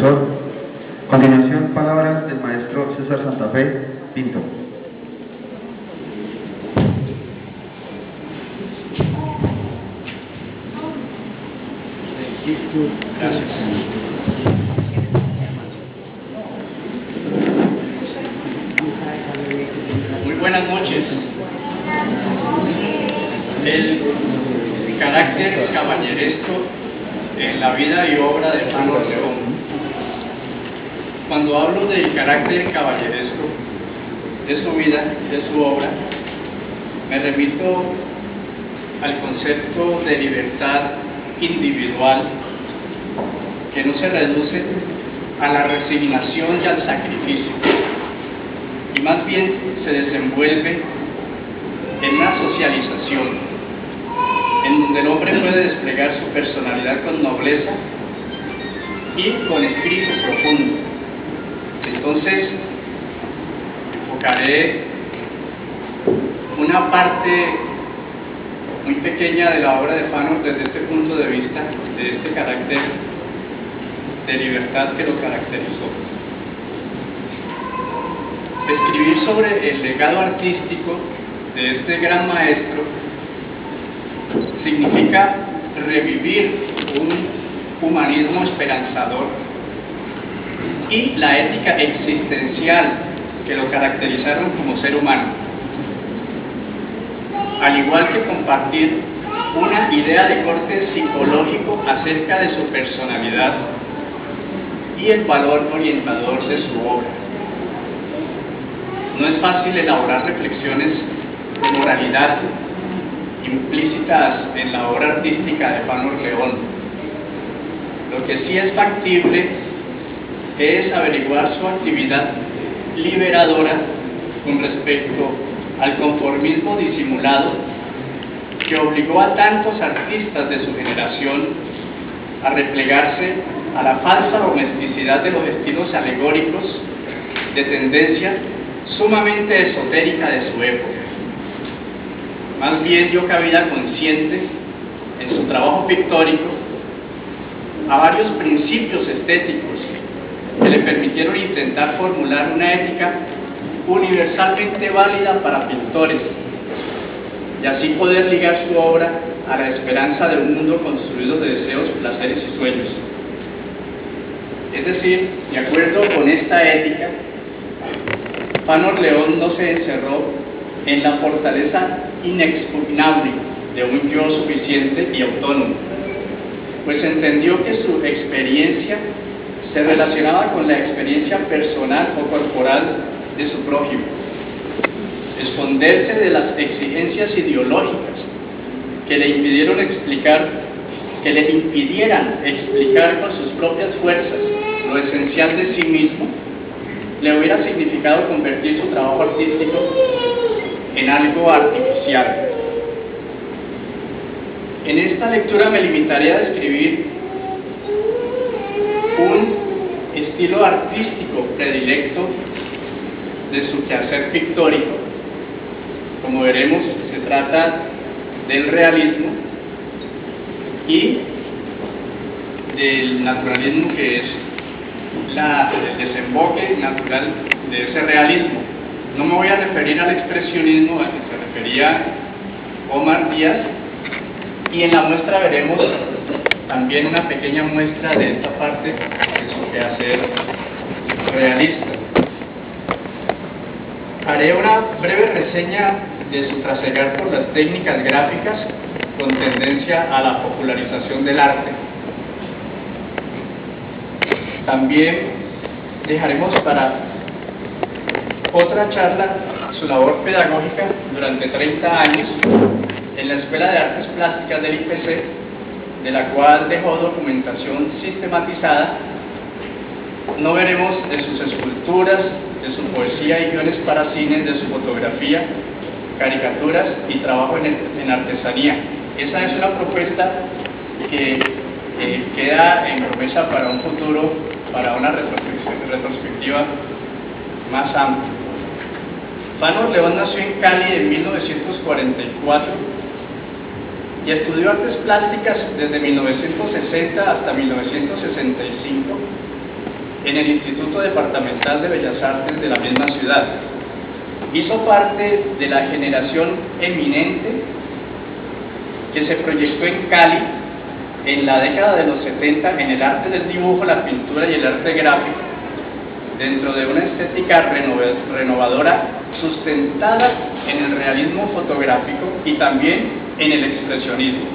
profesor. A continuación, palabras del maestro César Santa Fe Pinto. Gracias. Muy buenas noches. El carácter caballeresco en la vida y obra de Fanos León. Cuando hablo del carácter caballeresco de su vida, de su obra, me remito al concepto de libertad individual que no se reduce a la resignación y al sacrificio, y más bien se desenvuelve en una socialización en donde el hombre puede desplegar su personalidad con nobleza y con espíritu profundo. Entonces, enfocaré una parte muy pequeña de la obra de Fanos desde este punto de vista, de este carácter de libertad que lo caracterizó. Escribir sobre el legado artístico de este gran maestro significa revivir un humanismo esperanzador y la ética existencial que lo caracterizaron como ser humano, al igual que compartir una idea de corte psicológico acerca de su personalidad y el valor orientador de su obra. No es fácil elaborar reflexiones de moralidad implícitas en la obra artística de Fanos León. Lo que sí es factible es averiguar su actividad liberadora con respecto al conformismo disimulado que obligó a tantos artistas de su generación a replegarse a la falsa domesticidad de los estilos alegóricos de tendencia sumamente esotérica de su época. Más bien dio cabida consciente en su trabajo pictórico a varios principios estéticos que le permitieron intentar formular una ética universalmente válida para pintores y así poder ligar su obra a la esperanza de un mundo construido de deseos, placeres y sueños. Es decir, de acuerdo con esta ética, Fanos León no se encerró en la fortaleza inexpugnable de un yo suficiente y autónomo, pues entendió que su experiencia se relacionaba con la experiencia personal o corporal de su prójimo. Esconderse de las exigencias ideológicas que le impidieran explicar con sus propias fuerzas lo esencial de sí mismo, le hubiera significado convertir su trabajo artístico en algo artificial. En esta lectura me limitaré a describir un estilo artístico predilecto de su quehacer pictórico. Como veremos, se trata del realismo y del naturalismo, que es el desemboque natural de ese realismo. No me voy a referir al expresionismo al que se refería Omar Díaz, y en la muestra veremos también una pequeña muestra de esta parte de su quehacer realista. Haré una breve reseña de su trasegar por las técnicas gráficas con tendencia a la popularización del arte. También dejaremos para otra charla su labor pedagógica durante 30 años en la Escuela de Artes Plásticas del IPC, de la cual dejó documentación sistematizada. No veremos de sus esculturas, de su poesía y guiones para cine, de su fotografía, caricaturas y trabajo en artesanía. Esa es una propuesta que queda en promesa para un futuro, para una retrospectiva más amplia. Fanos León nació en Cali en 1944 y estudió artes plásticas desde 1960 hasta 1965 en el Instituto Departamental de Bellas Artes de la misma ciudad. Hizo parte de la generación eminente que se proyectó en Cali en la década de los 70 en el arte del dibujo, la pintura y el arte gráfico, dentro de una estética renovadora sustentada en el realismo fotográfico y también en el expresionismo.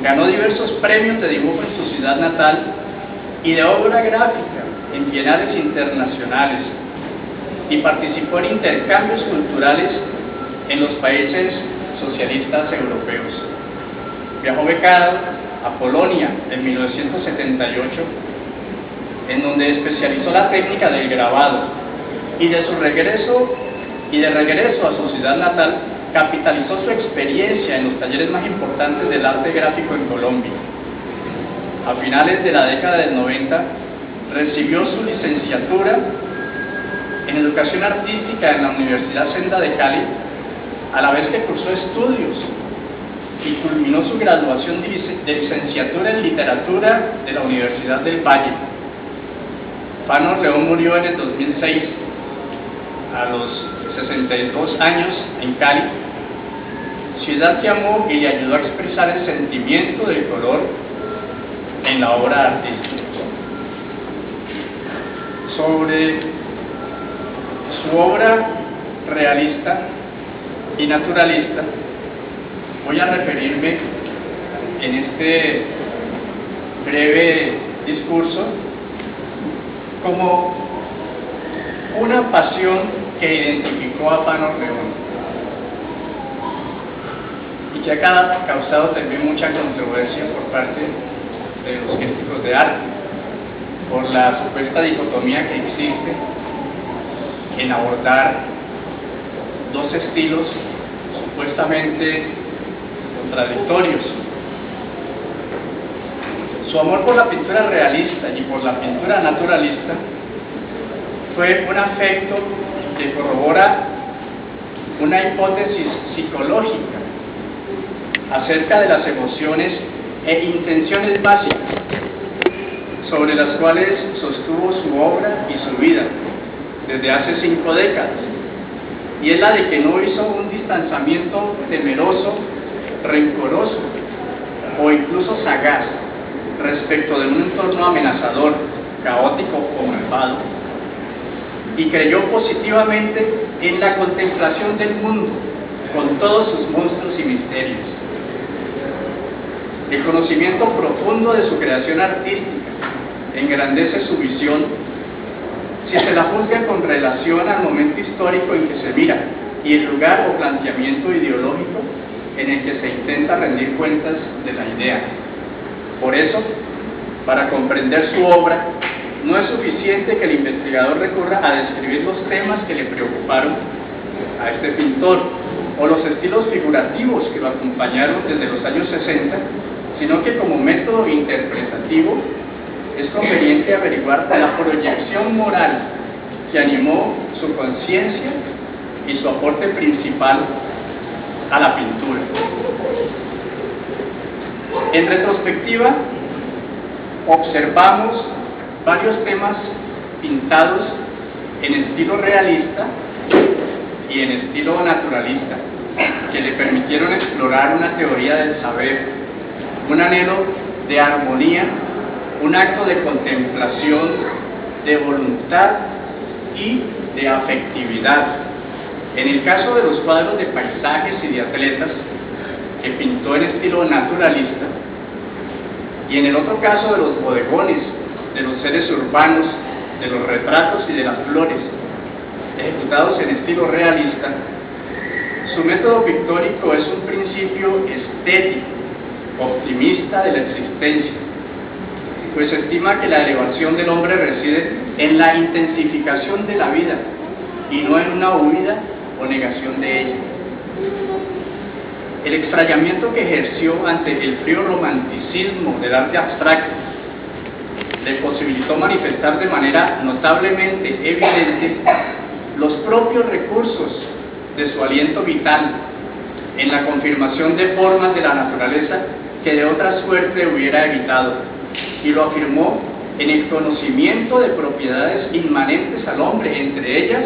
Ganó diversos premios de dibujo en su ciudad natal y de obra gráfica en bienales internacionales, y participó en intercambios culturales en los países socialistas europeos. Viajó becado a Polonia en 1978, en donde especializó la técnica del grabado, y de regreso a su ciudad natal, capitalizó su experiencia en los talleres más importantes del arte gráfico en Colombia. A finales de la década del 90, recibió su licenciatura en Educación Artística en la Universidad Senda de Cali, a la vez que cursó estudios y culminó su graduación de licenciatura en Literatura de la Universidad del Valle. Fanor León murió en el 2006, a los 62 años, en Cali, ciudad que amó y le ayudó a expresar el sentimiento del color en la obra artística. Sobre su obra realista y naturalista, voy a referirme en este breve discurso como una pasión que identificó a Fanor León y que ha causado también mucha controversia por parte de los críticos de arte, por la supuesta dicotomía que existe en abordar dos estilos supuestamente contradictorios. Su amor por la pintura realista y por la pintura naturalista fue un afecto que corrobora una hipótesis psicológica acerca de las emociones e intenciones básicas sobre las cuales sostuvo su obra y su vida desde hace 5 décadas, y es la de que no hizo un distanciamiento temeroso, rencoroso o incluso sagaz respecto de un entorno amenazador, caótico o malvado, y creyó positivamente en la contemplación del mundo con todos sus monstruos y misterios. El conocimiento profundo de su creación artística engrandece su visión si se la juzga con relación al momento histórico en que se mira y el lugar o planteamiento ideológico en el que se intenta rendir cuentas de la idea. Por eso, para comprender su obra, no es suficiente que el investigador recurra a describir los temas que le preocuparon a este pintor o los estilos figurativos que lo acompañaron desde los años 60, sino que como método interpretativo es conveniente averiguar la proyección moral que animó su conciencia y su aporte principal a la pintura. En retrospectiva, observamos varios temas pintados en estilo realista y en estilo naturalista, que le permitieron explorar una teoría del saber, un anhelo de armonía, un acto de contemplación, de voluntad y de afectividad. En el caso de los cuadros de paisajes y de atletas, que pintó en estilo naturalista, y en el otro caso de los bodegones, de los seres urbanos, de los retratos y de las flores, ejecutados en estilo realista, su método pictórico es un principio estético, optimista de la existencia, pues estima que la elevación del hombre reside en la intensificación de la vida y no en una huida o negación de ella. El extrañamiento que ejerció ante el frío romanticismo del arte abstracto le posibilitó manifestar de manera notablemente evidente los propios recursos de su aliento vital en la confirmación de formas de la naturaleza que de otra suerte hubiera evitado, y lo afirmó en el conocimiento de propiedades inmanentes al hombre, entre ellas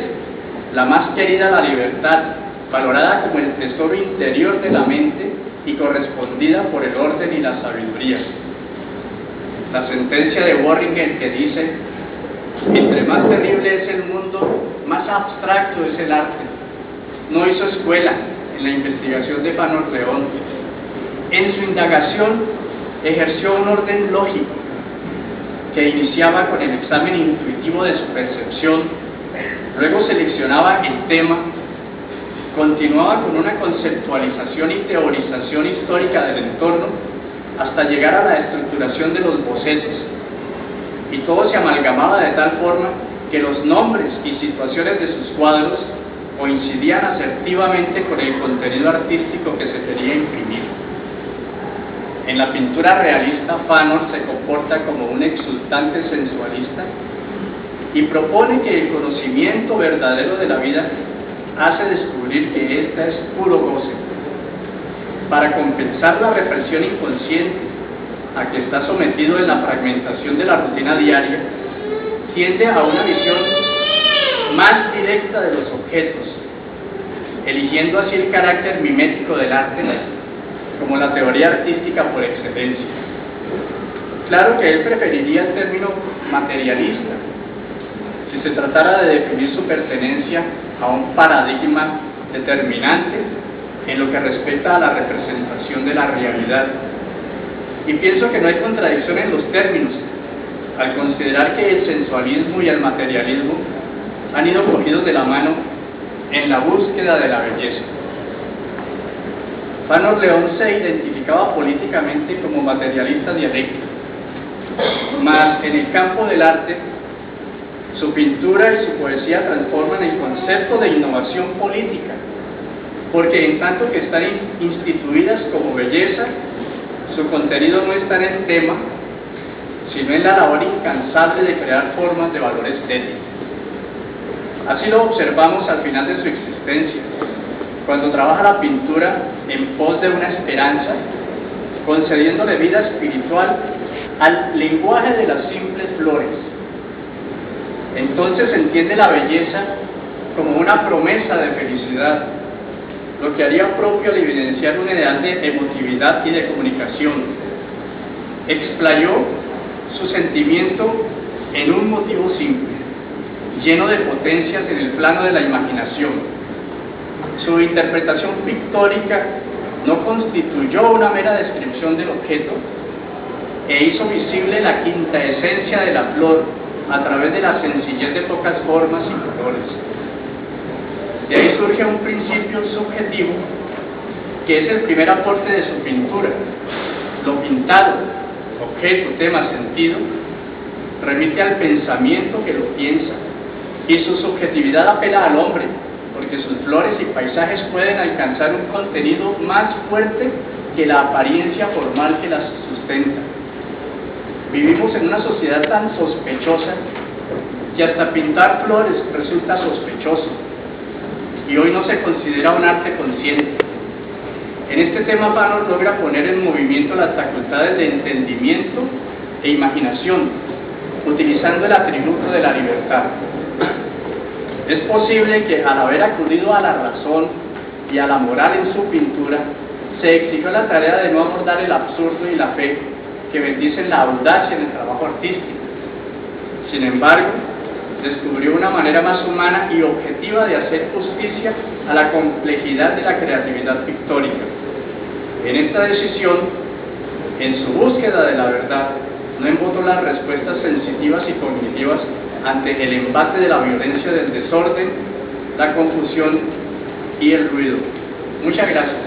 la más querida, la libertad, valorada como el tesoro interior de la mente y correspondida por el orden y la sabiduría. La sentencia de Worringer que dice: entre más terrible es el mundo, más abstracto es el arte. No hizo escuela en la investigación de Fanor León. En su indagación ejerció un orden lógico que iniciaba con el examen intuitivo de su percepción, luego seleccionaba el tema, continuaba con una conceptualización y teorización histórica del entorno hasta llegar a la estructuración de los bocetos, y todo se amalgamaba de tal forma que los nombres y situaciones de sus cuadros coincidían asertivamente con el contenido artístico que se quería imprimir. En la pintura realista, Fanor se comporta como un exultante sensualista y propone que el conocimiento verdadero de la vida hace descubrir que ésta es puro goce. Para compensar la represión inconsciente a que está sometido en la fragmentación de la rutina diaria, tiende a una visión más directa de los objetos, eligiendo así el carácter mimético del arte como la teoría artística por excelencia. Claro que él preferiría el término materialista si se tratara de definir su pertenencia a un paradigma determinante en lo que respecta a la representación de la realidad. Y pienso que no hay contradicción en los términos, al considerar que el sensualismo y el materialismo han ido cogidos de la mano en la búsqueda de la belleza. Fanor León se identificaba políticamente como materialista dialéctico, mas en el campo del arte, su pintura y su poesía transforman el concepto de innovación política, porque en tanto que están instituidas como belleza, su contenido no está en el tema, sino en la labor incansable de crear formas de valor estético. Así lo observamos al final de su existencia, cuando trabaja la pintura en pos de una esperanza, concediéndole vida espiritual al lenguaje de las simples flores. Entonces se entiende la belleza como una promesa de felicidad, lo que haría propio al evidenciar un ideal de emotividad y de comunicación. Explayó su sentimiento en un motivo simple, lleno de potencias en el plano de la imaginación. Su interpretación pictórica no constituyó una mera descripción del objeto e hizo visible la quinta esencia de la flor a través de la sencillez de pocas formas y colores. De ahí surge un principio subjetivo que es el primer aporte de su pintura. Lo pintado, objeto, tema, sentido, remite al pensamiento que lo piensa, y su subjetividad apela al hombre, porque sus flores y paisajes pueden alcanzar un contenido más fuerte que la apariencia formal que las sustenta. Vivimos en una sociedad tan sospechosa que hasta pintar flores resulta sospechoso, y hoy no se considera un arte consciente. En este tema, Fanor logra poner en movimiento las facultades de entendimiento e imaginación, utilizando el atributo de la libertad. Es posible que, al haber acudido a la razón y a la moral en su pintura, se exigió la tarea de no abordar el absurdo y la fe que bendicen la audacia en el trabajo artístico. Sin embargo, descubrió una manera más humana y objetiva de hacer justicia a la complejidad de la creatividad pictórica. En esta decisión, en su búsqueda de la verdad, no embotó las respuestas sensitivas y cognitivas ante el embate de la violencia del desorden, la confusión y el ruido. Muchas gracias.